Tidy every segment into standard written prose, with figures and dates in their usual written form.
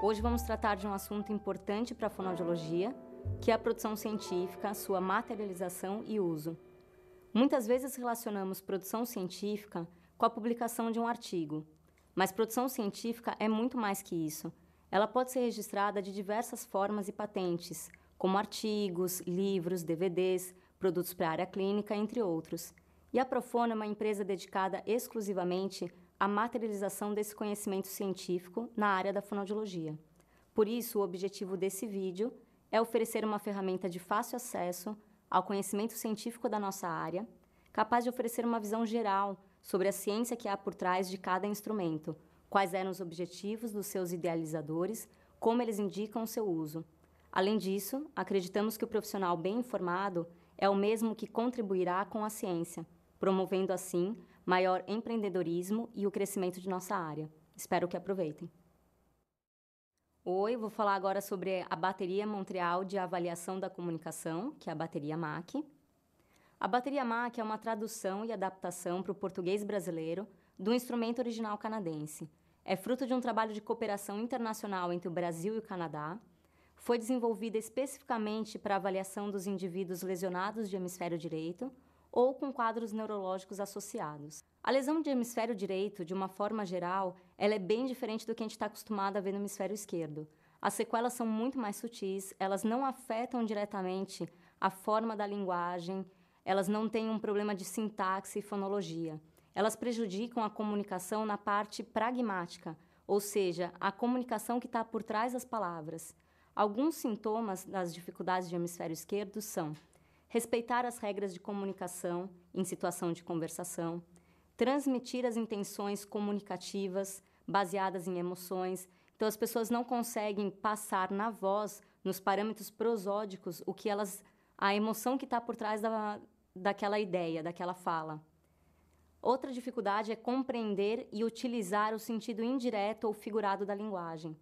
Hoje vamos tratar de um assunto importante para a fonoaudiologia, que é a produção científica, sua materialização e uso. Muitas vezes relacionamos produção científica com a publicação de um artigo, mas produção científica é muito mais que isso. Ela pode ser registrada de diversas formas e patentes, como artigos, livros, DVDs, produtos para a área clínica, entre outros. E a Profono é uma empresa dedicada exclusivamente à materialização desse conhecimento científico na área da fonoaudiologia. Por isso, o objetivo desse vídeo é oferecer uma ferramenta de fácil acesso ao conhecimento científico da nossa área, capaz de oferecer uma visão geral sobre a ciência que há por trás de cada instrumento, quais eram os objetivos dos seus idealizadores, como eles indicam o seu uso. Além disso, acreditamos que o profissional bem informado é o mesmo que contribuirá com a ciência, promovendo assim maior empreendedorismo e o crescimento de nossa área. Espero que aproveitem. Oi, vou falar agora sobre a Bateria Montreal de Avaliação da Comunicação, que é a Bateria MAC. A Bateria MAC é uma tradução e adaptação para o português brasileiro do instrumento original canadense. É fruto de um trabalho de cooperação internacional entre o Brasil e o Canadá. Foi desenvolvida especificamente para a avaliação dos indivíduos lesionados de hemisfério direito ou com quadros neurológicos associados. A lesão de hemisfério direito, de uma forma geral, ela é bem diferente do que a gente está acostumado a ver no hemisfério esquerdo. As sequelas são muito mais sutis, elas não afetam diretamente a forma da linguagem, elas não têm um problema de sintaxe e fonologia. Elas prejudicam a comunicação na parte pragmática, ou seja, a comunicação que está por trás das palavras. Alguns sintomas das dificuldades de hemisfério esquerdo são respeitar as regras de comunicação em situação de conversação, transmitir as intenções comunicativas baseadas em emoções. Então, as pessoas não conseguem passar na voz, nos parâmetros prosódicos, a emoção que está por trás daquela ideia, daquela fala. Outra dificuldade é compreender e utilizar o sentido indireto ou figurado da linguagem.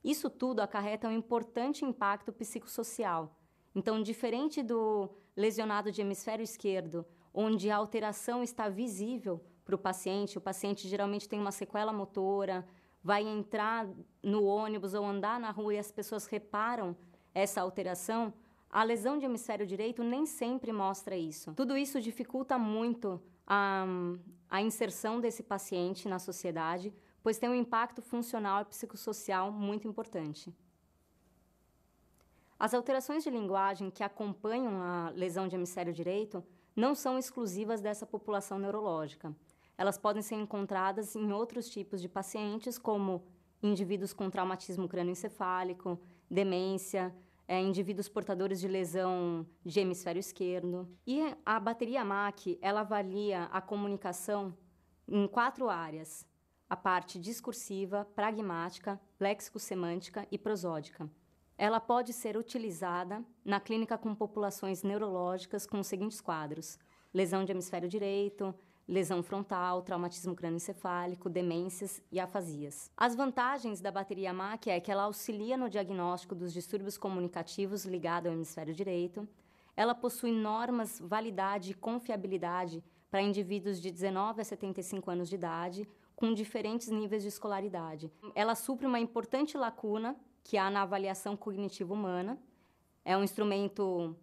Isso tudo acarreta um importante impacto psicossocial. Então, diferente do lesionado de hemisfério esquerdo, onde a alteração está visível para o paciente geralmente tem uma sequela motora, vai entrar no ônibus ou andar na rua e as pessoas reparam essa alteração, a lesão de hemisfério direito nem sempre mostra isso. Tudo isso dificulta muito a inserção desse paciente na sociedade, pois tem um impacto funcional e psicossocial muito importante. As alterações de linguagem que acompanham a lesão de hemisfério direito não são exclusivas dessa população neurológica. Elas podem ser encontradas em outros tipos de pacientes, como indivíduos com traumatismo crânioencefálico, demência, indivíduos portadores de lesão de hemisfério esquerdo. E a bateria MAC, ela avalia a comunicação em 4 áreas: a parte discursiva, pragmática, léxico-semântica e prosódica. Ela pode ser utilizada na clínica com populações neurológicas com os seguintes quadros: lesão de hemisfério direito, lesão frontal, traumatismo crânioencefálico, demências e afasias. As vantagens da bateria MAC é que ela auxilia no diagnóstico dos distúrbios comunicativos ligados ao hemisfério direito. Ela possui normas, validade e confiabilidade para indivíduos de 19 a 75 anos de idade, com diferentes níveis de escolaridade. Ela supre uma importante lacuna que há na avaliação cognitiva humana. É um instrumento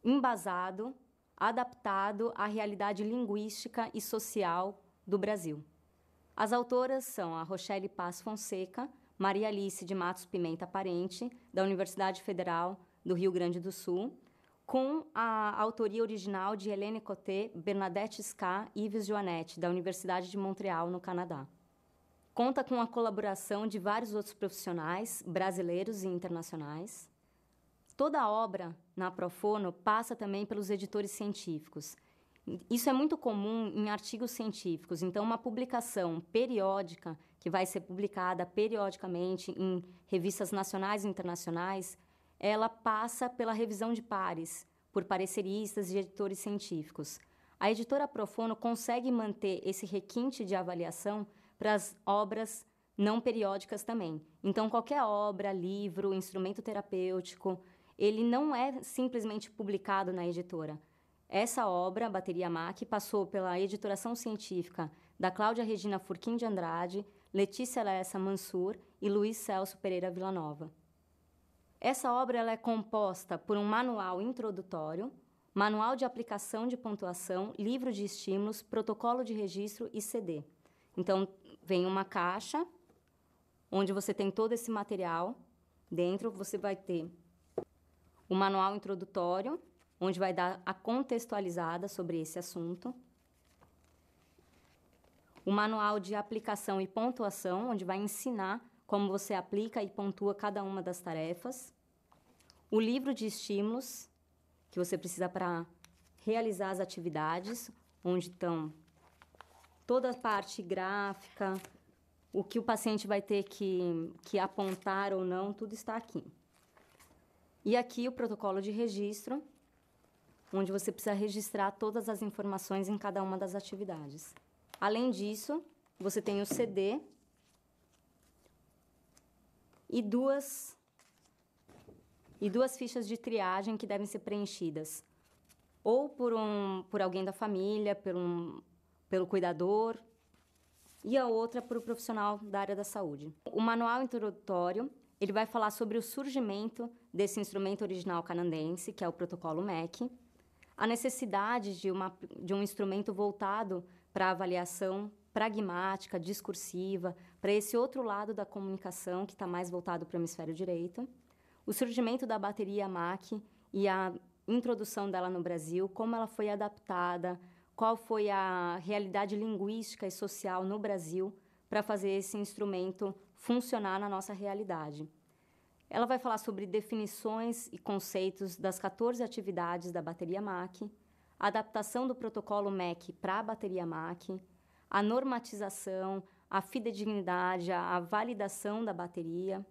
embasado, adaptado à realidade linguística e social do Brasil. As autoras são a Rochelle Paz Fonseca, Maria Alice de Matos Pimenta Parente, da Universidade Federal do Rio Grande do Sul, com a autoria original de Helene Coté, Bernadette Ska e Yves Joannetti, da Universidade de Montreal, no Canadá. Conta com a colaboração de vários outros profissionais, brasileiros e internacionais. Toda a obra na Profono passa também pelos editores científicos. Isso é muito comum em artigos científicos. Então, uma publicação periódica, que vai ser publicada periodicamente em revistas nacionais e internacionais, ela passa pela revisão de pares, por pareceristas e editores científicos. A editora Profono consegue manter esse requinte de avaliação para as obras não periódicas também. Então, qualquer obra, livro, instrumento terapêutico, ele não é simplesmente publicado na editora. Essa obra, Bateria MAC, passou pela editoração científica da Cláudia Regina Furquim de Andrade, Letícia Lessa Mansur e Luiz Celso Pereira Villanova. Essa obra ela é composta por um manual introdutório, manual de aplicação de pontuação, livro de estímulos, protocolo de registro e CD. Então, vem uma caixa, onde você tem todo esse material. Dentro, você vai ter o manual introdutório, onde vai dar a contextualizada sobre esse assunto. O manual de aplicação e pontuação, onde vai ensinar como você aplica e pontua cada uma das tarefas. O livro de estímulos, que você precisa para realizar as atividades, onde estão toda a parte gráfica, o que o paciente vai ter que apontar ou não, tudo está aqui. E aqui o protocolo de registro, onde você precisa registrar todas as informações em cada uma das atividades. Além disso, você tem o CD e duas fichas de triagem que devem ser preenchidas, ou por alguém da família, pelo cuidador, e a outra por um profissional da área da saúde. O manual introdutório, ele vai falar sobre o surgimento desse instrumento original canadense, que é o protocolo MEC, a necessidade de um instrumento voltado para a avaliação pragmática, discursiva, para esse outro lado da comunicação que está mais voltado para o hemisfério direito, o surgimento da bateria MAC e a introdução dela no Brasil, como ela foi adaptada, qual foi a realidade linguística e social no Brasil para fazer esse instrumento funcionar na nossa realidade. Ela vai falar sobre definições e conceitos das 14 atividades da bateria MAC, a adaptação do protocolo MEC para a bateria MAC, a normatização, a fidedignidade, a validação da bateria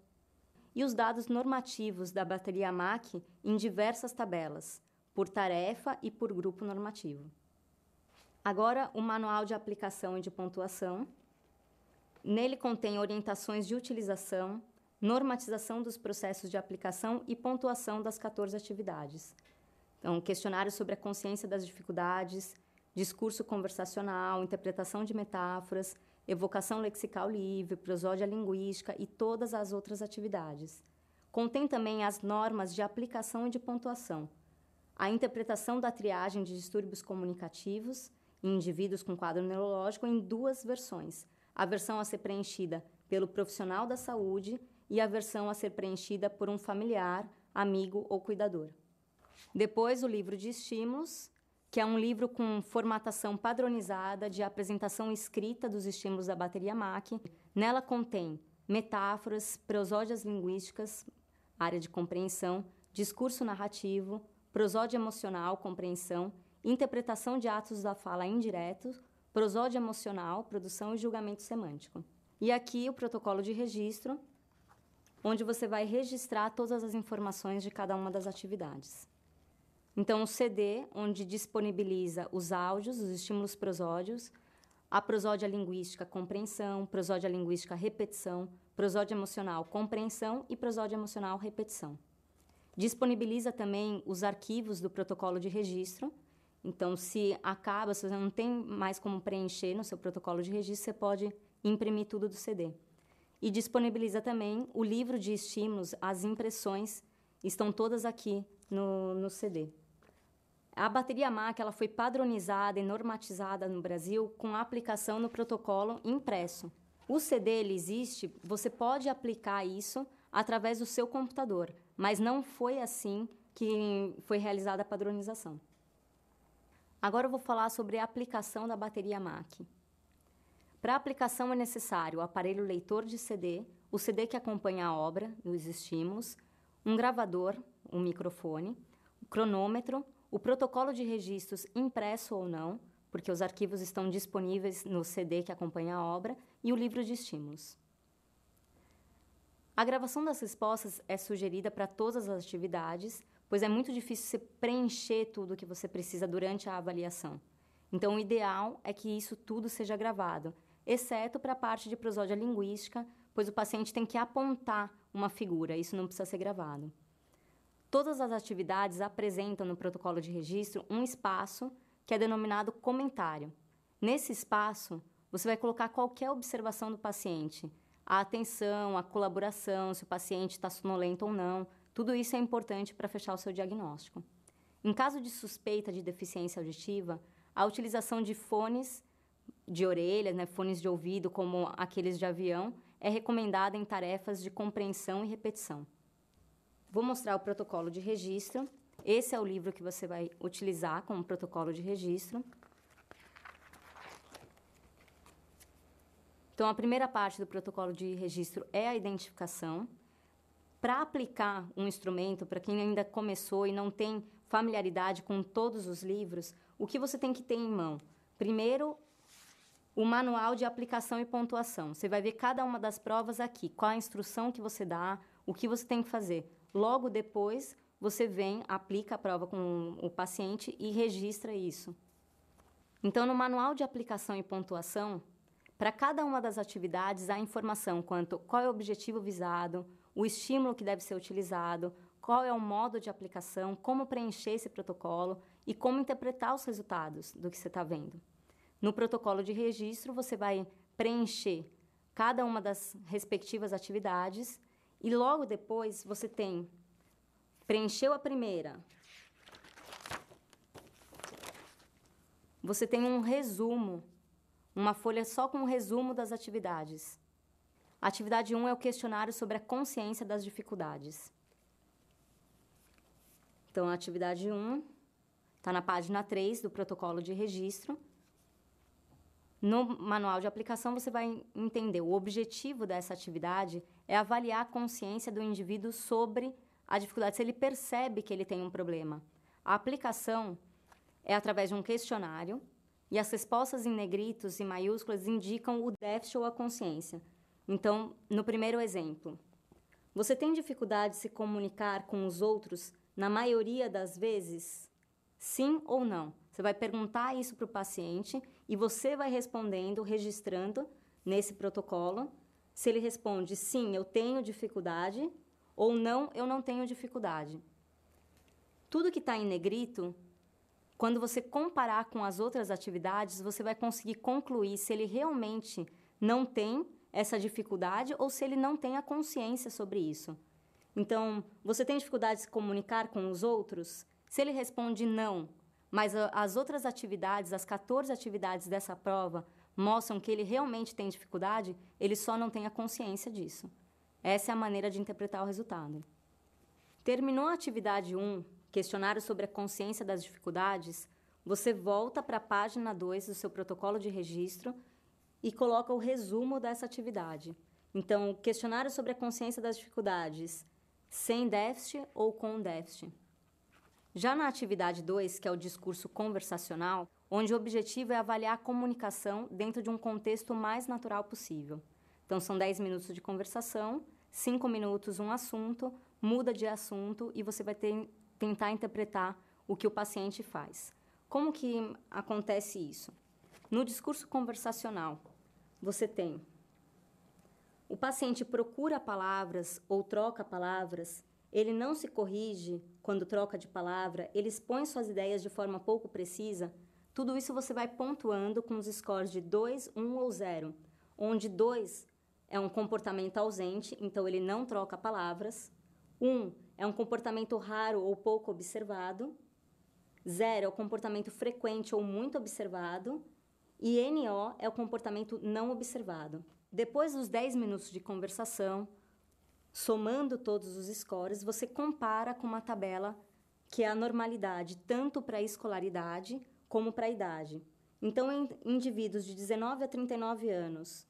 e os dados normativos da bateria MAC em diversas tabelas, por tarefa e por grupo normativo. Agora, o manual de aplicação e de pontuação. Nele contém orientações de utilização, normatização dos processos de aplicação e pontuação das 14 atividades. Então, questionário sobre a consciência das dificuldades, discurso conversacional, interpretação de metáforas, evocação lexical livre, prosódia linguística e todas as outras atividades. Contém também as normas de aplicação e de pontuação, a interpretação da triagem de distúrbios comunicativos em indivíduos com quadro neurológico em duas versões, a versão a ser preenchida pelo profissional da saúde e a versão a ser preenchida por um familiar, amigo ou cuidador. Depois, o livro de estímulos, que é um livro com formatação padronizada de apresentação escrita dos estímulos da bateria MAC. Nela contém metáforas, prosódias linguísticas, área de compreensão, discurso narrativo, prosódia emocional, compreensão, interpretação de atos da fala indiretos, prosódia emocional, produção e julgamento semântico. E aqui o protocolo de registro, onde você vai registrar todas as informações de cada uma das atividades. Então, o CD, onde disponibiliza os áudios, os estímulos prosódios, a prosódia linguística, compreensão, prosódia linguística, repetição, prosódia emocional, compreensão e prosódia emocional, repetição. Disponibiliza também os arquivos do protocolo de registro. Então, se você não tem mais como preencher no seu protocolo de registro, você pode imprimir tudo do CD. E disponibiliza também o livro de estímulos, as impressões, estão todas aqui no CD. A bateria MAC ela foi padronizada e normatizada no Brasil com a aplicação no protocolo impresso. O CD ele existe, você pode aplicar isso através do seu computador, mas não foi assim que foi realizada a padronização. Agora eu vou falar sobre a aplicação da bateria MAC. Para a aplicação é necessário o aparelho leitor de CD, o CD que acompanha a obra, os estímulos, um gravador, um microfone, o cronômetro, o protocolo de registros impresso ou não, porque os arquivos estão disponíveis no CD que acompanha a obra, e o livro de estímulos. A gravação das respostas é sugerida para todas as atividades, pois é muito difícil você preencher tudo o que você precisa durante a avaliação. Então, o ideal é que isso tudo seja gravado, exceto para a parte de prosódia linguística, pois o paciente tem que apontar uma figura, isso não precisa ser gravado. Todas as atividades apresentam no protocolo de registro um espaço que é denominado comentário. Nesse espaço, você vai colocar qualquer observação do paciente, a atenção, a colaboração, se o paciente está sonolento ou não. Tudo isso é importante para fechar o seu diagnóstico. Em caso de suspeita de deficiência auditiva, a utilização de fones de orelha, né, fones de ouvido, como aqueles de avião, é recomendada em tarefas de compreensão e repetição. Vou mostrar o protocolo de registro. Esse é o livro que você vai utilizar como protocolo de registro. Então, a primeira parte do protocolo de registro é a identificação. Para aplicar um instrumento, para quem ainda começou e não tem familiaridade com todos os livros, o que você tem que ter em mão? Primeiro, o manual de aplicação e pontuação. Você vai ver cada uma das provas aqui, qual a instrução que você dá, o que você tem que fazer. Logo depois, você vem, aplica a prova com o paciente e registra isso. Então, no manual de aplicação e pontuação, para cada uma das atividades, há informação quanto qual é o objetivo visado, o estímulo que deve ser utilizado, qual é o modo de aplicação, como preencher esse protocolo e como interpretar os resultados do que você está vendo. No protocolo de registro, você vai preencher cada uma das respectivas atividades e logo depois você tem, preencheu a primeira, você tem um resumo, uma folha só com um resumo das atividades. A atividade 1 é o questionário sobre a consciência das dificuldades. Então, a atividade 1 está na página 3 do protocolo de registro. No manual de aplicação, você vai entender o objetivo dessa atividade é avaliar a consciência do indivíduo sobre a dificuldade, se ele percebe que ele tem um problema. A aplicação é através de um questionário e as respostas em negritos e maiúsculas indicam o déficit ou a consciência. Então, no primeiro exemplo, você tem dificuldade de se comunicar com os outros na maioria das vezes? Sim ou não? Você vai perguntar isso para o paciente e você vai respondendo, registrando nesse protocolo. Se ele responde sim, eu tenho dificuldade, ou não, eu não tenho dificuldade. Tudo que está em negrito, quando você comparar com as outras atividades, você vai conseguir concluir se ele realmente não tem essa dificuldade ou se ele não tem a consciência sobre isso. Então, você tem dificuldade de se comunicar com os outros? Se ele responde não, mas as outras atividades, as 14 atividades dessa prova, mostram que ele realmente tem dificuldade, ele só não tem a consciência disso. Essa é a maneira de interpretar o resultado. Terminou a atividade 1, questionário sobre a consciência das dificuldades, você volta para a página 2 do seu protocolo de registro e coloca o resumo dessa atividade. Então, questionário sobre a consciência das dificuldades, sem déficit ou com déficit. Já na atividade 2, que é o discurso conversacional, onde o objetivo é avaliar a comunicação dentro de um contexto mais natural possível. Então, são 10 minutos de conversação, 5 minutos um assunto, muda de assunto e você vai tentar interpretar o que o paciente faz. Como que acontece isso? No discurso conversacional, você tem o paciente procura palavras ou troca palavras, ele não se corrige quando troca de palavra, ele expõe suas ideias de forma pouco precisa. Tudo isso você vai pontuando com os scores de 2, 1 ou 0, onde 2 é um comportamento ausente, então ele não troca palavras. 1 é um comportamento raro ou pouco observado. 0 é o comportamento frequente ou muito observado. E NO é o comportamento não observado. Depois dos 10 minutos de conversação, somando todos os scores, você compara com uma tabela que é a normalidade, tanto para a escolaridade como para a idade. Então, em indivíduos de 19 a 39 anos,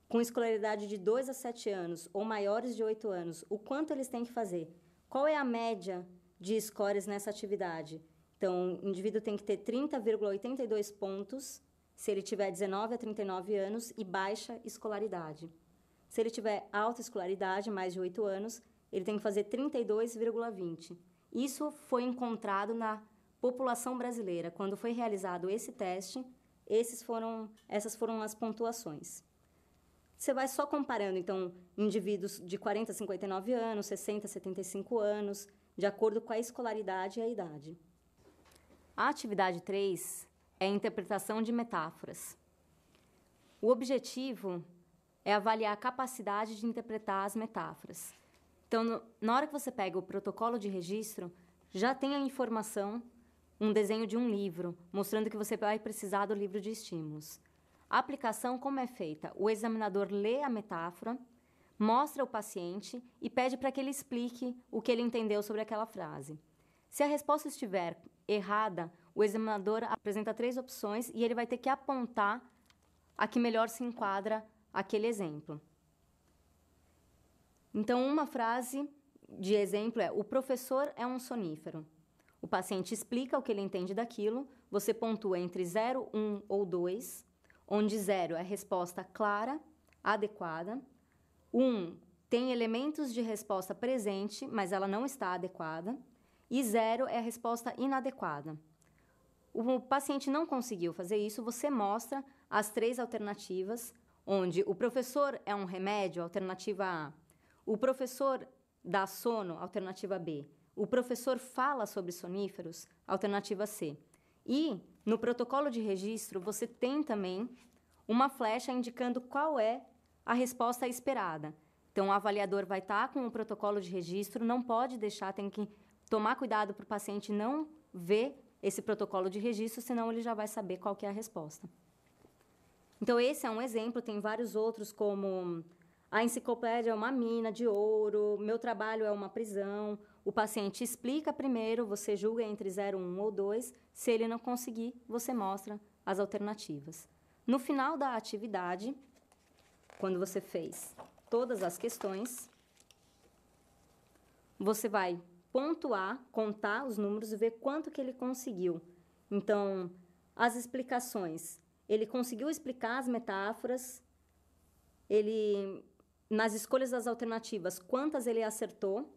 com escolaridade de 2 a 7 anos ou maiores de 8 anos, o quanto eles têm que fazer? Qual é a média de scores nessa atividade? Então, o indivíduo tem que ter 30,82 pontos se ele tiver 19 a 39 anos e baixa escolaridade. Se ele tiver alta escolaridade, mais de 8 anos, ele tem que fazer 32,20. Isso foi encontrado na população brasileira. Quando foi realizado esse teste, essas foram as pontuações. Você vai só comparando, então, indivíduos de 40 a 59 anos, 60 a 75 anos, de acordo com a escolaridade e a idade. A atividade 3 é a interpretação de metáforas. O objetivo é avaliar a capacidade de interpretar as metáforas. Então, na hora que você pega o protocolo de registro, já tem a informação, um desenho de um livro, mostrando que você vai precisar do livro de estímulos. A aplicação, como é feita? O examinador lê a metáfora, mostra ao paciente e pede para que ele explique o que ele entendeu sobre aquela frase. Se a resposta estiver errada, o examinador apresenta 3 opções e ele vai ter que apontar a que melhor se enquadra aquele exemplo. Então, uma frase de exemplo é: o professor é um sonífero. O paciente explica o que ele entende daquilo, você pontua entre 0, 1 ou 2, onde 0 é a resposta clara, adequada, 1 tem elementos de resposta presente, mas ela não está adequada, e 0 é a resposta inadequada. O paciente não conseguiu fazer isso, você mostra as 3 alternativas, onde o professor é um remédio, alternativa A. O professor dá sono, alternativa B. O professor fala sobre soníferos, alternativa C. E, no protocolo de registro, você tem também uma flecha indicando qual é a resposta esperada. Então, o avaliador vai estar com o protocolo de registro, não pode deixar, tem que tomar cuidado para o paciente não ver esse protocolo de registro, senão ele já vai saber qual que é a resposta. Então, esse é um exemplo, tem vários outros, como a enciclopédia é uma mina de ouro, meu trabalho é uma prisão. O paciente explica primeiro, você julga entre 0, 1 ou 2. Se ele não conseguir, você mostra as alternativas. No final da atividade, quando você fez todas as questões, você vai pontuar, contar os números e ver quanto que ele conseguiu. Então, as explicações. Ele conseguiu explicar as metáforas, nas escolhas das alternativas, quantas ele acertou.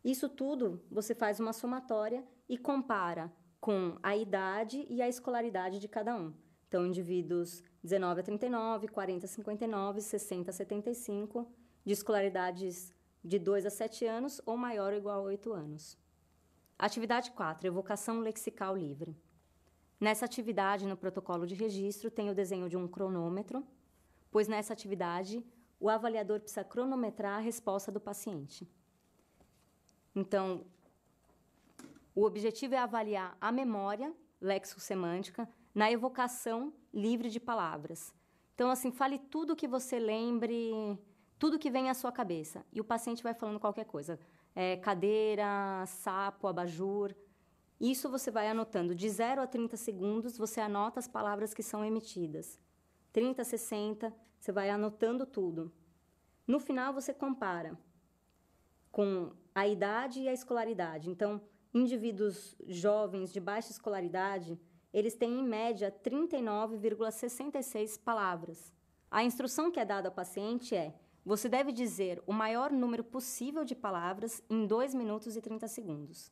Isso tudo você faz uma somatória e compara com a idade e a escolaridade de cada um. Então, indivíduos 19 a 39, 40 a 59, 60 a 75, de escolaridades de 2 a 7 anos ou maior ou igual a 8 anos. Atividade 4, evocação lexical livre. Nessa atividade, no protocolo de registro, tem o desenho de um cronômetro, pois nessa atividade, o avaliador precisa cronometrar a resposta do paciente. Então, o objetivo é avaliar a memória lexicossemântica na evocação livre de palavras. Então, assim, fale tudo que você lembre, tudo que vem à sua cabeça. E o paciente vai falando qualquer coisa. Cadeira, sapo, abajur. Isso você vai anotando. De 0 a 30 segundos, você anota as palavras que são emitidas. 30 a 60, você vai anotando tudo. No final, você compara com a idade e a escolaridade. Então, indivíduos jovens de baixa escolaridade, eles têm, em média, 39,66 palavras. A instrução que é dada ao paciente é: você deve dizer o maior número possível de palavras em 2 minutos e 30 segundos.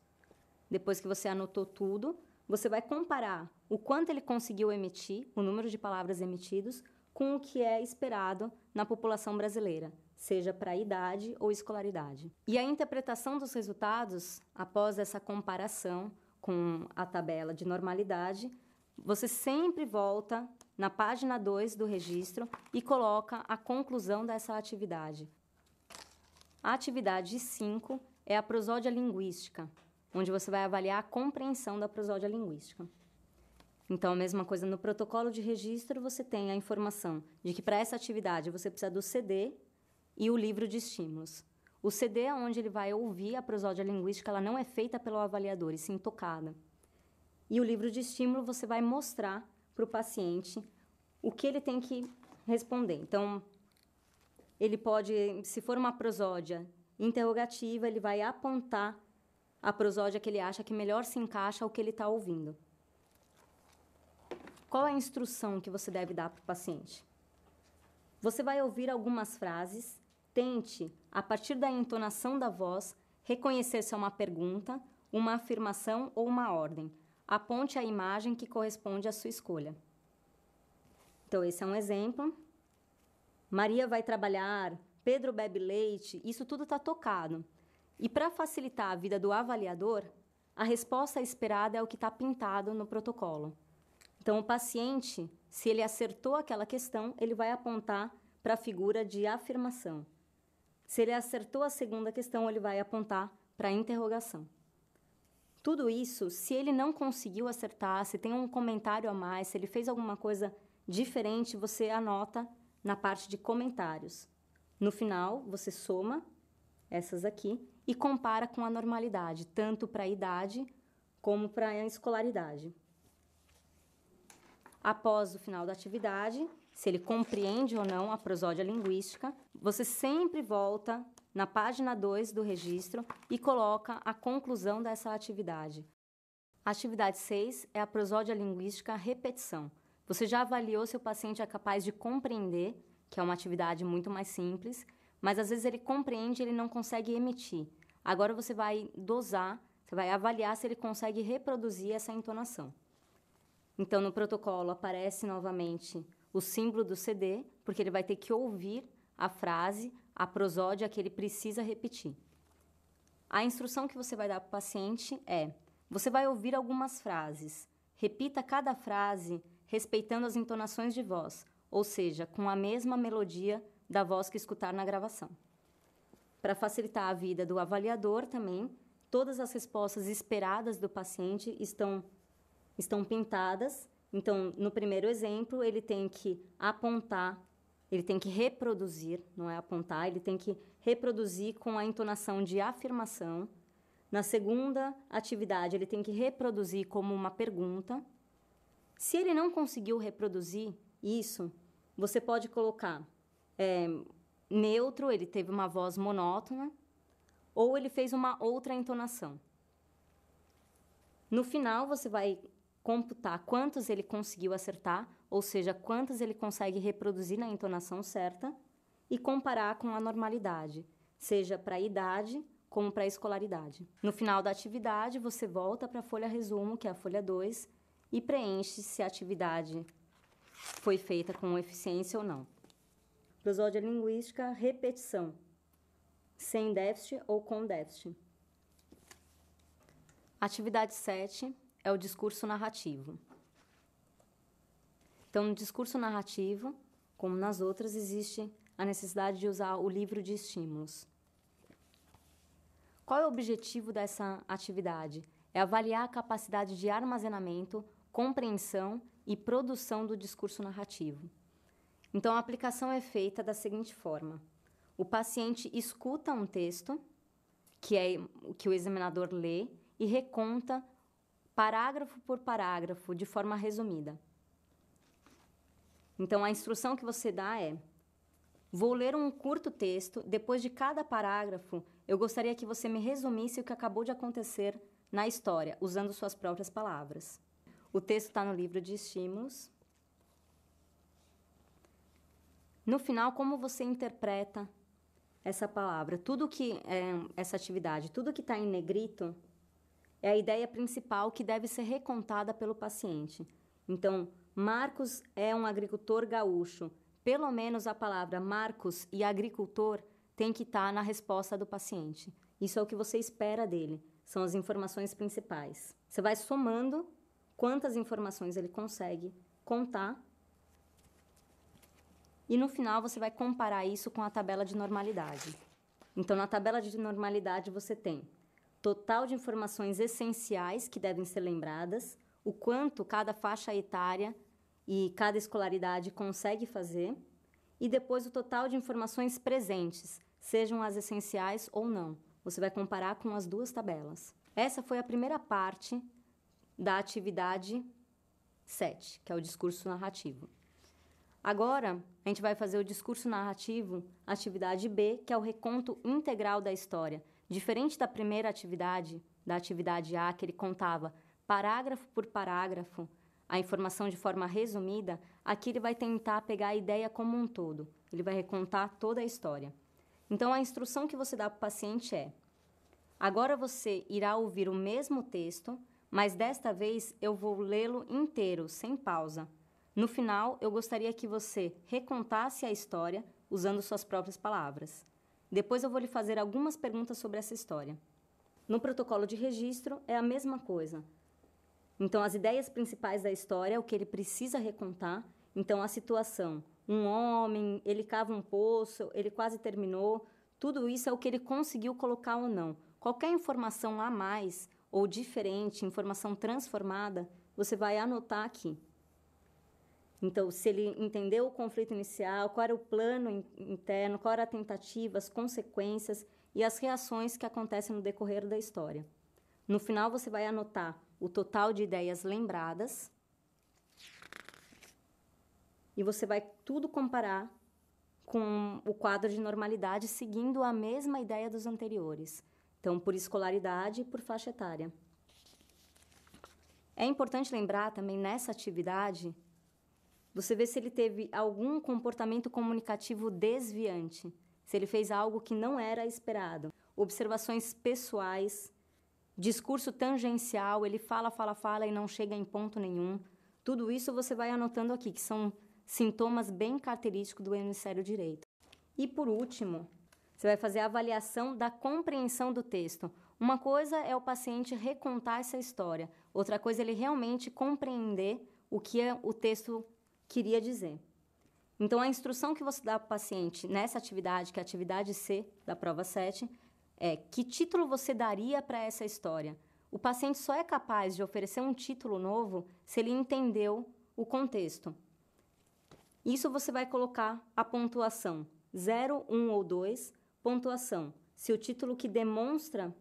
Depois que você anotou tudo, você vai comparar o quanto ele conseguiu emitir, o número de palavras emitidos, com o que é esperado na população brasileira, seja para a idade ou escolaridade. E a interpretação dos resultados, após essa comparação com a tabela de normalidade, você sempre volta na página 2 do registro e coloca a conclusão dessa atividade. A atividade 5 é a prosódia linguística, onde você vai avaliar a compreensão da prosódia linguística. Então, a mesma coisa no protocolo de registro, você tem a informação de que para essa atividade você precisa do CD e o livro de estímulos. O CD é onde ele vai ouvir a prosódia linguística, ela não é feita pelo avaliador, e sim tocada. E o livro de estímulo você vai mostrar para o paciente o que ele tem que responder. Então, ele pode, se for uma prosódia interrogativa, ele vai apontar a prosódia que ele acha que melhor se encaixa ao que ele está ouvindo. Qual é a instrução que você deve dar para o paciente? Você vai ouvir algumas frases, tente, a partir da entonação da voz, reconhecer se é uma pergunta, uma afirmação ou uma ordem. Aponte a imagem que corresponde à sua escolha. Então, esse é um exemplo. Maria vai trabalhar, Pedro bebe leite, isso tudo está tocado. E para facilitar a vida do avaliador, a resposta esperada é o que está pintado no protocolo. Então, o paciente, se ele acertou aquela questão, ele vai apontar para a figura de afirmação. Se ele acertou a segunda questão, ele vai apontar para a interrogação. Tudo isso, se ele não conseguiu acertar, se tem um comentário a mais, se ele fez alguma coisa diferente, você anota na parte de comentários. No final, você soma essas aqui e compara com a normalidade, tanto para a idade como para a escolaridade. Após o final da atividade, se ele compreende ou não a prosódia linguística, você sempre volta na página 2 do registro e coloca a conclusão dessa atividade. A atividade 6 é a prosódia linguística repetição. Você já avaliou se o paciente é capaz de compreender, que é uma atividade muito mais simples, mas às vezes ele compreende e ele não consegue emitir. Agora você vai dosar, você vai avaliar se ele consegue reproduzir essa entonação. Então, no protocolo aparece novamente o símbolo do CD, porque ele vai ter que ouvir a frase, a prosódia que ele precisa repetir. A instrução que você vai dar para o paciente é: você vai ouvir algumas frases, repita cada frase respeitando as entonações de voz, ou seja, com a mesma melodia da voz que escutar na gravação. Para facilitar a vida do avaliador também, todas as respostas esperadas do paciente estão pintadas. Então, no primeiro exemplo, ele tem que apontar, ele tem que reproduzir, não é apontar, ele tem que reproduzir com a entonação de afirmação. Na segunda atividade, ele tem que reproduzir como uma pergunta. Se ele não conseguiu reproduzir isso, você pode colocar neutro, ele teve uma voz monótona, ou ele fez uma outra entonação. No final, você vai computar quantos ele conseguiu acertar, ou seja, quantos ele consegue reproduzir na entonação certa, e comparar com a normalidade, seja para a idade como para a escolaridade. No final da atividade, você volta para a folha resumo, que é a folha 2, e preenche se a atividade foi feita com eficiência ou não. Prosódia linguística, repetição, sem déficit ou com déficit. Atividade 7 é o discurso narrativo. Então, no discurso narrativo, como nas outras, existe a necessidade de usar o livro de estímulos. Qual é o objetivo dessa atividade? É avaliar a capacidade de armazenamento, compreensão e produção do discurso narrativo. Então, a aplicação é feita da seguinte forma: o paciente escuta um texto, que é o que o examinador lê, e reconta parágrafo por parágrafo, de forma resumida. Então, a instrução que você dá é: vou ler um curto texto, depois de cada parágrafo, eu gostaria que você me resumisse o que acabou de acontecer na história, usando suas próprias palavras. O texto está no livro de estímulos. No final, como você interpreta essa palavra? Tudo que essa atividade, tudo que está em negrito, é a ideia principal que deve ser recontada pelo paciente. Então, Marcos é um agricultor gaúcho. Pelo menos a palavra Marcos e agricultor tem que estar na resposta do paciente. Isso é o que você espera dele, são as informações principais. Você vai somando quantas informações ele consegue contar e no final você vai comparar isso com a tabela de normalidade. Então, na tabela de normalidade você tem total de informações essenciais que devem ser lembradas, o quanto cada faixa etária e cada escolaridade consegue fazer, e depois o total de informações presentes, sejam as essenciais ou não. Você vai comparar com as duas tabelas. Essa foi a primeira parte da atividade 7, que é o discurso narrativo. Agora, a gente vai fazer o discurso narrativo, atividade B, que é o reconto integral da história. Diferente da primeira atividade, da atividade A, que ele contava parágrafo por parágrafo, a informação de forma resumida, aqui ele vai tentar pegar a ideia como um todo. Ele vai recontar toda a história. Então, a instrução que você dá para o paciente é: agora você irá ouvir o mesmo texto, mas desta vez eu vou lê-lo inteiro, sem pausa. No final, eu gostaria que você recontasse a história usando suas próprias palavras. Depois eu vou lhe fazer algumas perguntas sobre essa história. No protocolo de registro é a mesma coisa. Então, as ideias principais da história, o que ele precisa recontar, Então, a situação, um homem, ele cava um poço, ele quase terminou, tudo isso é o que ele conseguiu colocar ou não. Qualquer informação a mais ou diferente, informação transformada, você vai anotar aqui. Então, se ele entendeu o conflito inicial, qual era o plano interno, qual era a tentativa, as consequências e as reações que acontecem no decorrer da história. No final, você vai anotar o total de ideias lembradas e você vai tudo comparar com o quadro de normalidade, seguindo a mesma ideia dos anteriores. Então, por escolaridade e por faixa etária. É importante lembrar também, nessa atividade, você vê se ele teve algum comportamento comunicativo desviante, se ele fez algo que não era esperado. Observações pessoais, discurso tangencial, ele fala e não chega em ponto nenhum. Tudo isso você vai anotando aqui, que são sintomas bem característicos do hemisfério direito. E, por último, você vai fazer a avaliação da compreensão do texto. Uma coisa é o paciente recontar essa história, outra coisa é ele realmente compreender o que o texto queria dizer. Então, a instrução que você dá para o paciente nessa atividade, que é a atividade C da prova 7, é que título você daria para essa história. O paciente só é capaz de oferecer um título novo se ele entendeu o contexto. Isso você vai colocar a pontuação 0, 1 ou 2, pontuação. Se o título que demonstra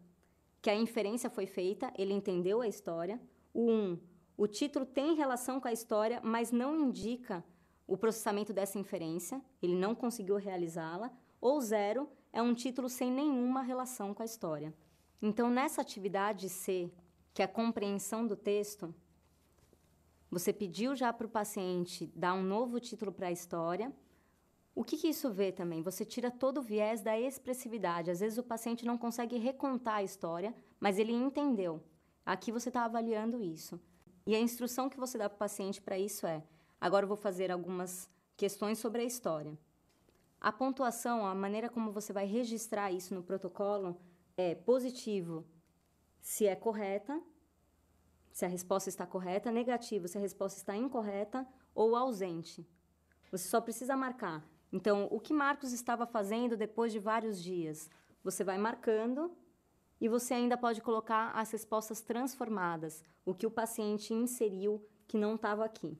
que a inferência foi feita, ele entendeu a história. O 1, o título tem relação com a história, mas não indica o processamento dessa inferência, ele não conseguiu realizá-la. Ou 0, é um título sem nenhuma relação com a história. Então, nessa atividade C, que é a compreensão do texto, você pediu já para o paciente dar um novo título para a história. O que isso vê também? Você tira todo o viés da expressividade. Às vezes o paciente não consegue recontar a história, mas ele entendeu. Aqui você está avaliando isso. E a instrução que você dá para o paciente para isso é: agora eu vou fazer algumas questões sobre a história. A pontuação, a maneira como você vai registrar isso no protocolo é positivo se é correta, se a resposta está correta, negativo se a resposta está incorreta ou ausente. Você só precisa marcar. Então, o que Marcos estava fazendo depois de vários dias? Você vai marcando e você ainda pode colocar as respostas transformadas, o que o paciente inseriu que não estava aqui.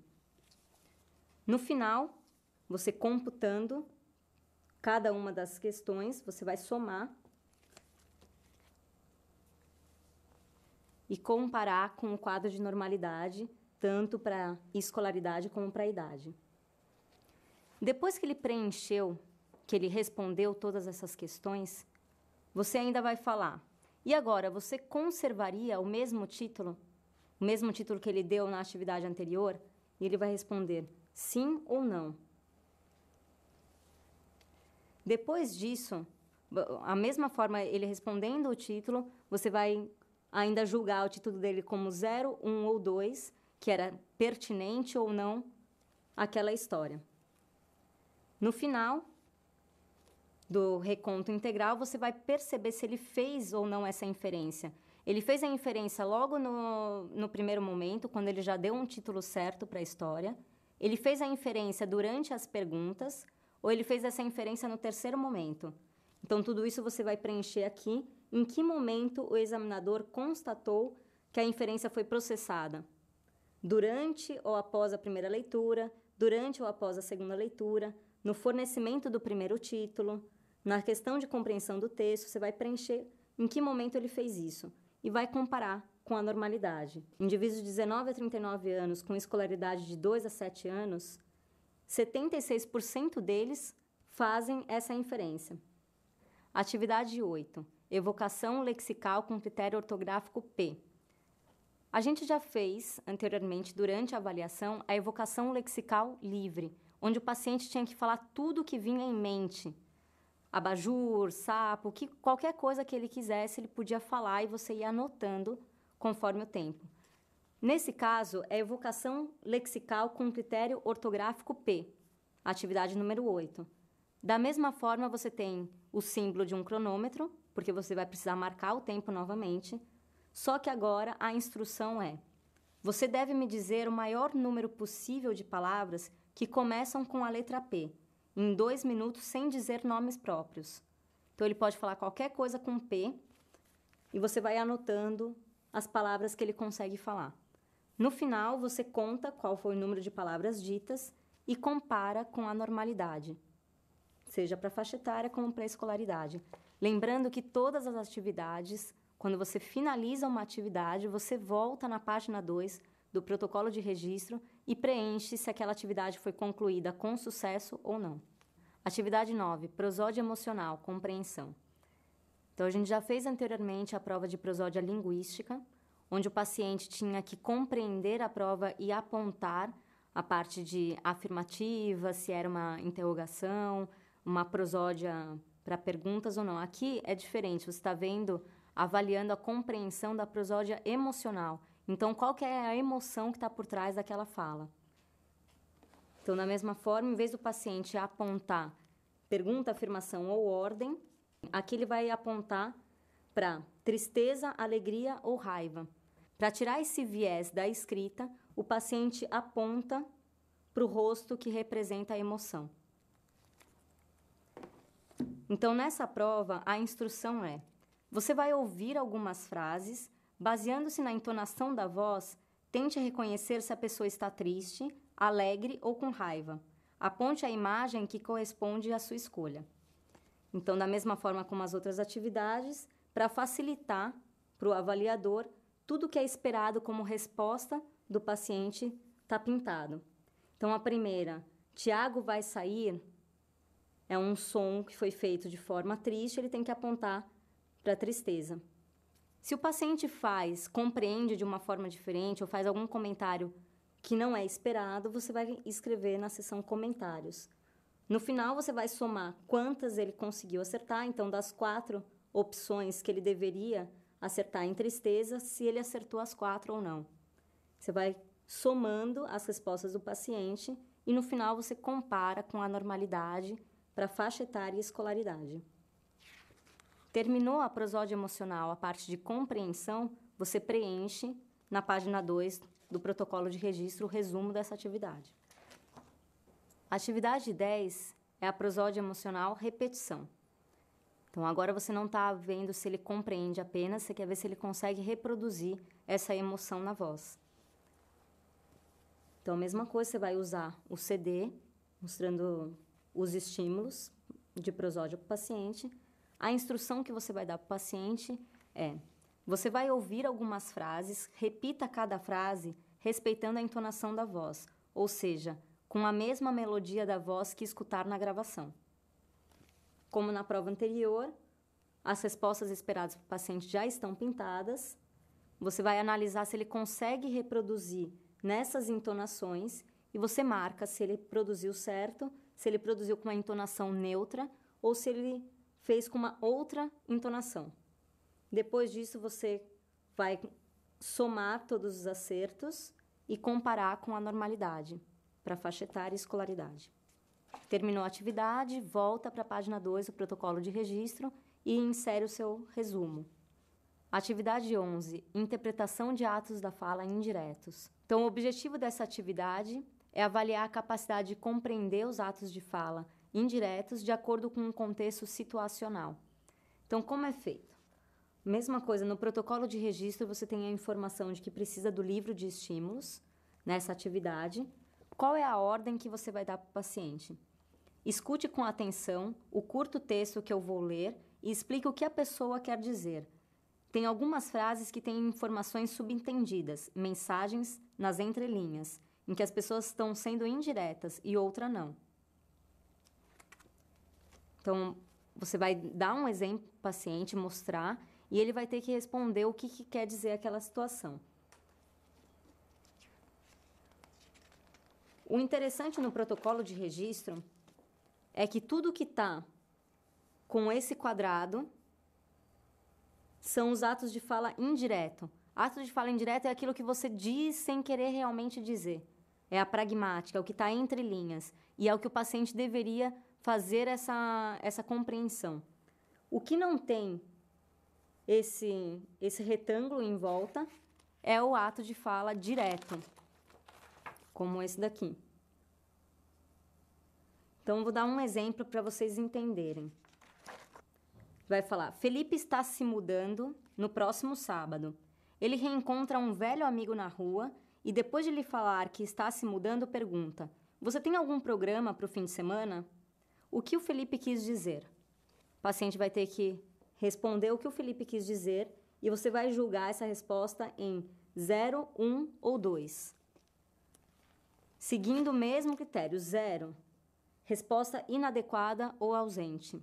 No final, você computando cada uma das questões, você vai somar e comparar com o quadro de normalidade, tanto para escolaridade como para a idade. Depois que ele preencheu, que ele respondeu todas essas questões, você ainda vai falar: e agora, você conservaria o mesmo título que ele deu na atividade anterior? E ele vai responder sim ou não. Depois disso, a mesma forma, ele respondendo o título, você vai ainda julgar o título dele como 0, 1 ou 2, que era pertinente ou não àquela história. No final do reconto integral, você vai perceber se ele fez ou não essa inferência. Ele fez a inferência logo no primeiro momento, quando ele já deu um título certo para a história. Ele fez a inferência durante as perguntas, ou ele fez essa inferência no terceiro momento. Então, tudo isso você vai preencher aqui. Em que momento o examinador constatou que a inferência foi processada? Durante ou após a primeira leitura, durante ou após a segunda leitura, no fornecimento do primeiro título, na questão de compreensão do texto, você vai preencher em que momento ele fez isso e vai comparar com a normalidade. Indivíduos de 19 a 39 anos com escolaridade de 2 a 7 anos, 76% deles fazem essa inferência. Atividade 8. Evocação lexical com critério ortográfico P. A gente já fez, anteriormente, durante a avaliação, a evocação lexical livre, onde o paciente tinha que falar tudo o que vinha em mente. Abajur, sapo, qualquer coisa que ele quisesse, ele podia falar e você ia anotando conforme o tempo. Nesse caso, é evocação lexical com critério ortográfico P, atividade número 8. Da mesma forma, você tem o símbolo de um cronômetro, porque você vai precisar marcar o tempo novamente, só que agora a instrução é Você deve me dizer o maior número possível de palavras que começam com a letra P, em 2 minutos, sem dizer nomes próprios. Então, ele pode falar qualquer coisa com P e você vai anotando as palavras que ele consegue falar. No final, você conta qual foi o número de palavras ditas e compara com a normalidade, seja para faixa etária como para a escolaridade. Lembrando que todas as atividades, quando você finaliza uma atividade, você volta na página 2 do protocolo de registro e preenche se aquela atividade foi concluída com sucesso ou não. Atividade 9, prosódia emocional, compreensão. Então, a gente já fez anteriormente a prova de prosódia linguística, onde o paciente tinha que compreender a prova e apontar a parte de afirmativa, se era uma interrogação, uma prosódia para perguntas ou não. Aqui é diferente, você está vendo, avaliando a compreensão da prosódia emocional. Então, qual que é a emoção que está por trás daquela fala? Então, da mesma forma, em vez do paciente apontar pergunta, afirmação ou ordem, aqui ele vai apontar para tristeza, alegria ou raiva. Para tirar esse viés da escrita, o paciente aponta para o rosto que representa a emoção. Então, nessa prova, a instrução é: você vai ouvir algumas frases, baseando-se na entonação da voz, tente reconhecer se a pessoa está triste, alegre ou com raiva. Aponte a imagem que corresponde à sua escolha. Então, da mesma forma como as outras atividades, para facilitar para o avaliador, tudo que é esperado como resposta do paciente está pintado. Então, a primeira, Tiago vai sair, é um som que foi feito de forma triste, ele tem que apontar para a tristeza. Se o paciente compreende de uma forma diferente ou faz algum comentário que não é esperado, você vai escrever na seção comentários. No final, você vai somar quantas ele conseguiu acertar. Então, das 4 opções que ele deveria acertar em tristeza, se ele acertou as 4 ou não. Você vai somando as respostas do paciente e, no final, você compara com a normalidade para faixa etária e escolaridade. Terminou a prosódia emocional, a parte de compreensão, você preenche na página 2 do protocolo de registro o resumo dessa atividade. Atividade 10 é a prosódia emocional repetição. Então, agora você não está vendo se ele compreende apenas, você quer ver se ele consegue reproduzir essa emoção na voz. Então, a mesma coisa, você vai usar o CD, mostrando os estímulos de prosódia para o paciente. A instrução que você vai dar para o paciente é: você vai ouvir algumas frases, repita cada frase respeitando a entonação da voz, ou seja, com a mesma melodia da voz que escutar na gravação. Como na prova anterior, as respostas esperadas para o paciente já estão pintadas. Você vai analisar se ele consegue reproduzir nessas entonações e você marca se ele produziu certo, se ele produziu com uma entonação neutra ou se ele fez com uma outra entonação. Depois disso, você vai somar todos os acertos e comparar com a normalidade para faixa etária e escolaridade. Terminou a atividade, volta para a página 2 do protocolo de registro e insere o seu resumo. Atividade 11, interpretação de atos da fala indiretos. Então, o objetivo dessa atividade é avaliar a capacidade de compreender os atos de fala indiretos de acordo com um contexto situacional. Então, como é feito? Mesma coisa, no protocolo de registro você tem a informação de que precisa do livro de estímulos nessa atividade. Qual é a ordem que você vai dar para o paciente? Escute com atenção o curto texto que eu vou ler e explique o que a pessoa quer dizer. Tem algumas frases que têm informações subentendidas, mensagens nas entrelinhas, em que as pessoas estão sendo indiretas e outra não. Então, você vai dar um exemplo para o paciente, mostrar, e ele vai ter que responder o que quer dizer aquela situação. O interessante no protocolo de registro é que tudo que está com esse quadrado são os atos de fala indireto. Ato de fala indireto é aquilo que você diz sem querer realmente dizer. É a pragmática, é o que está entre linhas. E é o que o paciente deveria fazer essa compreensão. O que não tem esse retângulo em volta é o ato de fala direto, como esse daqui. Então, vou dar um exemplo para vocês entenderem. Vai falar: Felipe está se mudando no próximo sábado. Ele reencontra um velho amigo na rua e, depois de lhe falar que está se mudando, pergunta: você tem algum programa para o fim de semana? O que o Felipe quis dizer? O paciente vai ter que responder o que o Felipe quis dizer e você vai julgar essa resposta em 0, 1 ou 2. Seguindo o mesmo critério. 0, resposta inadequada ou ausente.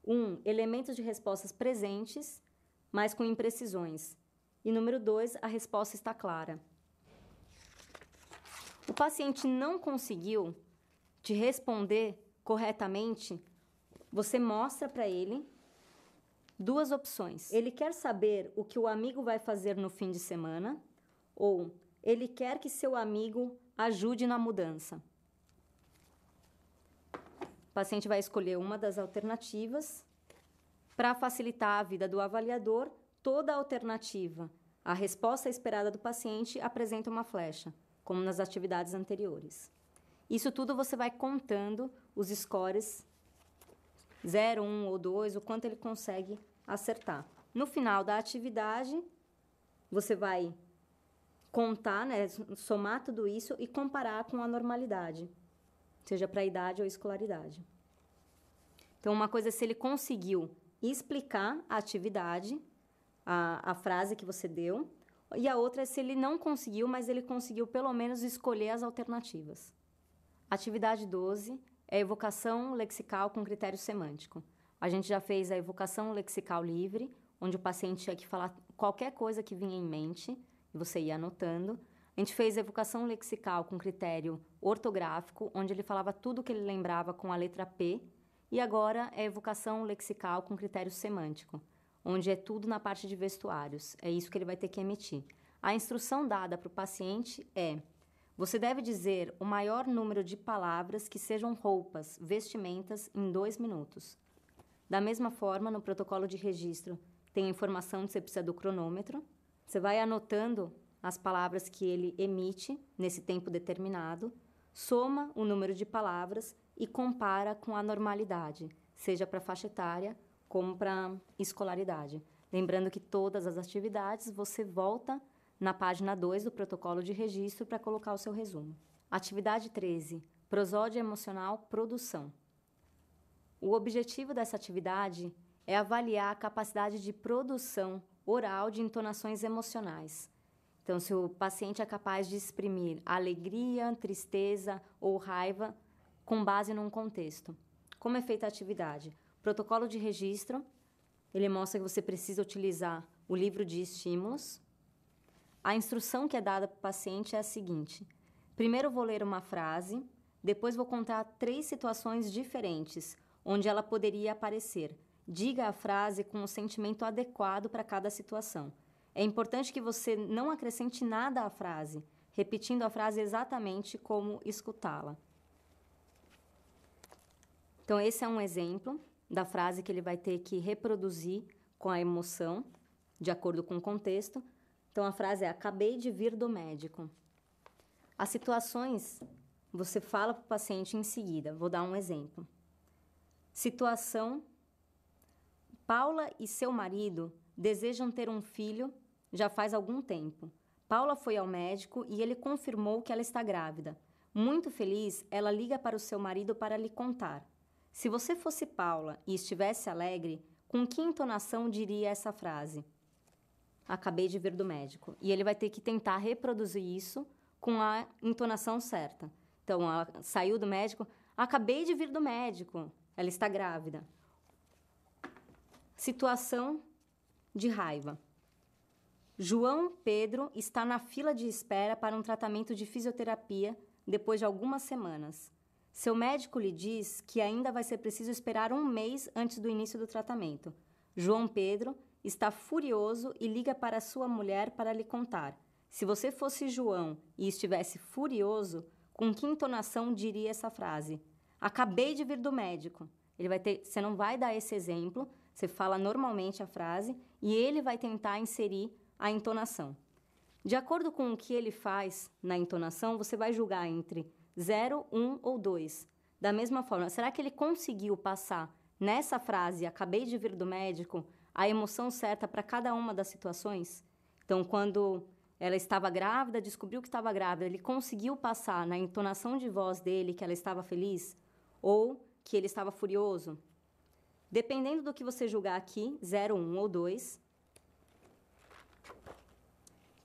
1, elementos de respostas presentes, mas com imprecisões. E número 2, a resposta está clara. O paciente não conseguiu te responder corretamente, você mostra para ele 2 opções. Ele quer saber o que o amigo vai fazer no fim de semana ou ele quer que seu amigo ajude na mudança. O paciente vai escolher uma das alternativas. Para facilitar a vida do avaliador, toda alternativa, a resposta esperada do paciente apresenta uma flecha, como nas atividades anteriores. Isso tudo você vai contando os scores 0, 1 ou 2, o quanto ele consegue acertar. No final da atividade, você vai contar, né, somar tudo isso e comparar com a normalidade, seja para idade ou escolaridade. Então, uma coisa é se ele conseguiu explicar a atividade, a frase que você deu, e a outra é se ele não conseguiu, mas ele conseguiu pelo menos escolher as alternativas. Atividade 12 é evocação lexical com critério semântico. A gente já fez a evocação lexical livre, onde o paciente tinha que falar qualquer coisa que vinha em mente, e você ia anotando. A gente fez a evocação lexical com critério ortográfico, onde ele falava tudo que ele lembrava com a letra P, e agora é evocação lexical com critério semântico, onde é tudo na parte de vestuários. É isso que ele vai ter que emitir. A instrução dada para o paciente é: você deve dizer o maior número de palavras que sejam roupas, vestimentas, em 2 minutos. Da mesma forma, no protocolo de registro, tem a informação que você precisa do cronômetro. Você vai anotando as palavras que ele emite nesse tempo determinado, soma o número de palavras e compara com a normalidade, seja para faixa etária como para escolaridade. Lembrando que todas as atividades você volta na página 2 do protocolo de registro para colocar o seu resumo. Atividade 13, prosódia emocional, produção. O objetivo dessa atividade é avaliar a capacidade de produção oral de entonações emocionais. Então, se o paciente é capaz de exprimir alegria, tristeza ou raiva com base num contexto. Como é feita a atividade? O protocolo de registro, ele mostra que você precisa utilizar o livro de estímulos. A instrução que é dada para o paciente é a seguinte: primeiro eu vou ler uma frase, depois vou contar 3 situações diferentes, onde ela poderia aparecer. Diga a frase com o sentimento adequado para cada situação. É importante que você não acrescente nada à frase, repetindo a frase exatamente como escutá-la. Então, esse é um exemplo da frase que ele vai ter que reproduzir com a emoção, de acordo com o contexto. Então, a frase é: acabei de vir do médico. As situações, você fala para o paciente em seguida. Vou dar um exemplo. Situação: Paula e seu marido desejam ter um filho já faz algum tempo. Paula foi ao médico e ele confirmou que ela está grávida. Muito feliz, ela liga para o seu marido para lhe contar. Se você fosse Paula e estivesse alegre, com que entonação diria essa frase? Acabei de vir do médico. E ele vai ter que tentar reproduzir isso com a entonação certa. Então, ela saiu do médico, acabei de vir do médico, ela está grávida. Situação de raiva. João Pedro está na fila de espera para um tratamento de fisioterapia depois de algumas semanas. Seu médico lhe diz que ainda vai ser preciso esperar 1 mês antes do início do tratamento. João Pedro está furioso e liga para sua mulher para lhe contar. Se você fosse João e estivesse furioso, com que entonação diria essa frase? Acabei de vir do médico. Você não vai dar esse exemplo, você fala normalmente a frase e ele vai tentar inserir a entonação. De acordo com o que ele faz na entonação, você vai julgar entre 0, 1 ou 2. Da mesma forma, será que ele conseguiu passar nessa frase, acabei de vir do médico, a emoção certa para cada uma das situações? Então, quando ela estava grávida, descobriu que estava grávida, ele conseguiu passar na entonação de voz dele que ela estava feliz ou que ele estava furioso? Dependendo do que você julgar aqui, 0, 1 ou 2,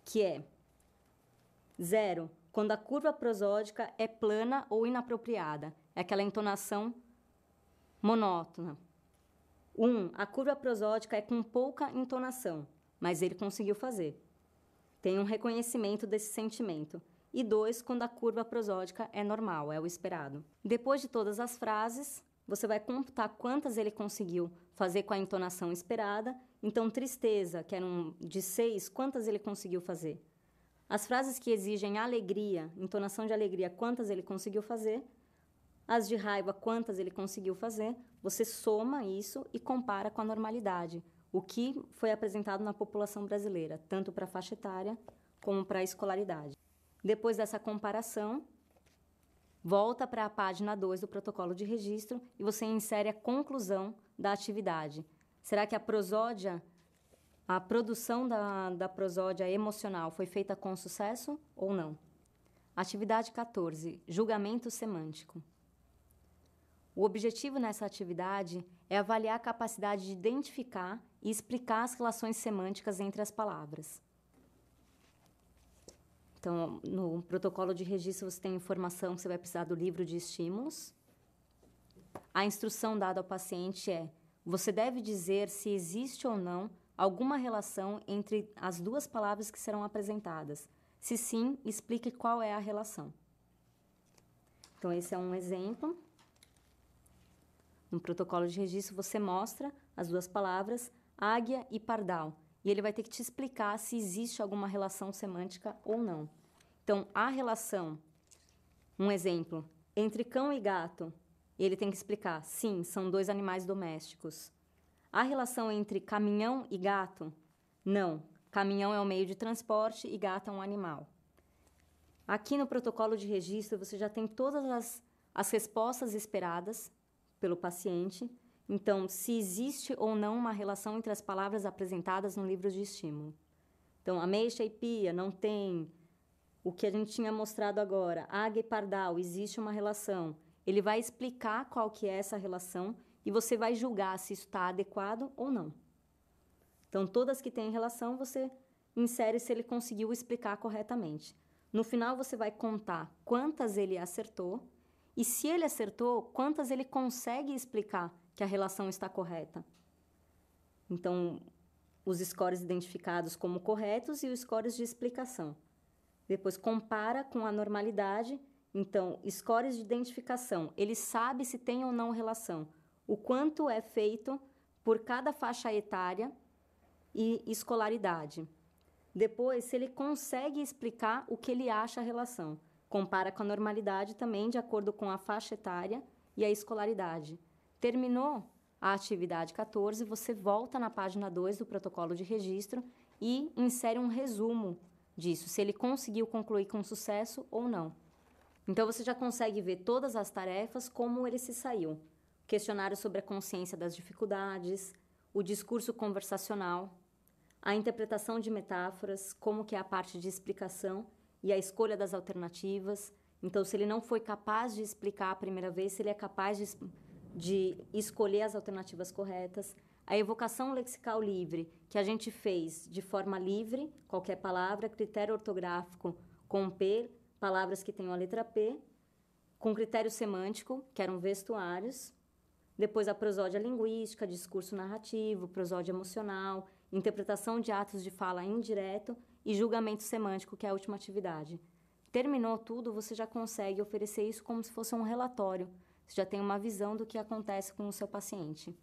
que é 0, quando a curva prosódica é plana ou inapropriada, é aquela entonação monótona. 1, a curva prosódica é com pouca entonação, mas ele conseguiu fazer. Tem um reconhecimento desse sentimento. E 2, quando a curva prosódica é normal, é o esperado. Depois de todas as frases, você vai computar quantas ele conseguiu fazer com a entonação esperada. Então, tristeza, que era de 6, quantas ele conseguiu fazer? As frases que exigem alegria, entonação de alegria, quantas ele conseguiu fazer? As de raiva, quantas ele conseguiu fazer? Você soma isso e compara com a normalidade, o que foi apresentado na população brasileira, tanto para a faixa etária como para a escolaridade. Depois dessa comparação, volta para a página 2 do protocolo de registro e você insere a conclusão da atividade. Será que a prosódia, a produção da prosódia emocional foi feita com sucesso ou não? Atividade 14, julgamento semântico. O objetivo nessa atividade é avaliar a capacidade de identificar e explicar as relações semânticas entre as palavras. Então, no protocolo de registro, você tem informação que você vai precisar do livro de estímulos. A instrução dada ao paciente é: você deve dizer se existe ou não alguma relação entre as duas palavras que serão apresentadas. Se sim, explique qual é a relação. Então, esse é um exemplo. No protocolo de registro, você mostra as duas palavras, águia e pardal. E ele vai ter que te explicar se existe alguma relação semântica ou não. Então, a relação, um exemplo, entre cão e gato, ele tem que explicar, sim, são 2 animais domésticos. A relação entre caminhão e gato, não. Caminhão é um meio de transporte e gato é um animal. Aqui no protocolo de registro, você já tem todas as respostas esperadas pelo paciente. Então, se existe ou não uma relação entre as palavras apresentadas no livro de estímulo. Então, ameixa e pia, não tem. O que a gente tinha mostrado agora, águia e pardal, existe uma relação. Ele vai explicar qual que é essa relação e você vai julgar se isso está adequado ou não. Então, todas que têm relação, você insere se ele conseguiu explicar corretamente. No final, você vai contar quantas ele acertou e, se ele acertou, quantas ele consegue explicar que a relação está correta. Então, os scores identificados como corretos e os scores de explicação. Depois, compara com a normalidade. Então, scores de identificação. Ele sabe se tem ou não relação. O quanto é feito por cada faixa etária e escolaridade. Depois, se ele consegue explicar o que ele acha a relação. Compara com a normalidade também, de acordo com a faixa etária e a escolaridade. Terminou a atividade 14, você volta na página 2 do protocolo de registro e insere um resumo disso, se ele conseguiu concluir com sucesso ou não. Então, você já consegue ver todas as tarefas, como ele se saiu. Questionário sobre a consciência das dificuldades, o discurso conversacional, a interpretação de metáforas, como que é a parte de explicação e a escolha das alternativas. Então, se ele não foi capaz de explicar a primeira vez, se ele é capaz de escolher as alternativas corretas. A evocação lexical livre, que a gente fez de forma livre, qualquer palavra, critério ortográfico com P, palavras que tenham a letra P, com critério semântico, que eram vestuários. Depois a prosódia linguística, discurso narrativo, prosódia emocional, interpretação de atos de fala indireto e julgamento semântico, que é a última atividade. Terminou tudo, você já consegue oferecer isso como se fosse um relatório. Você já tem uma visão do que acontece com o seu paciente.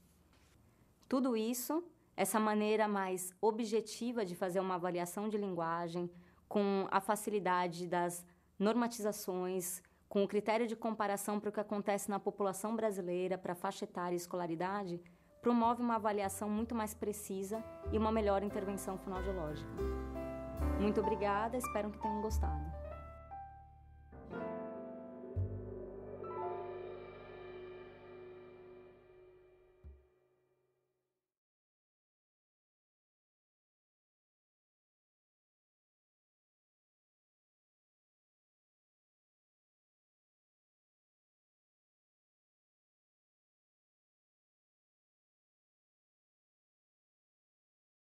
Tudo isso, essa maneira mais objetiva de fazer uma avaliação de linguagem, com a facilidade das normatizações, com o critério de comparação para o que acontece na população brasileira, para a faixa etária e escolaridade, promove uma avaliação muito mais precisa e uma melhor intervenção fonoaudiológica. Muito obrigada, espero que tenham gostado.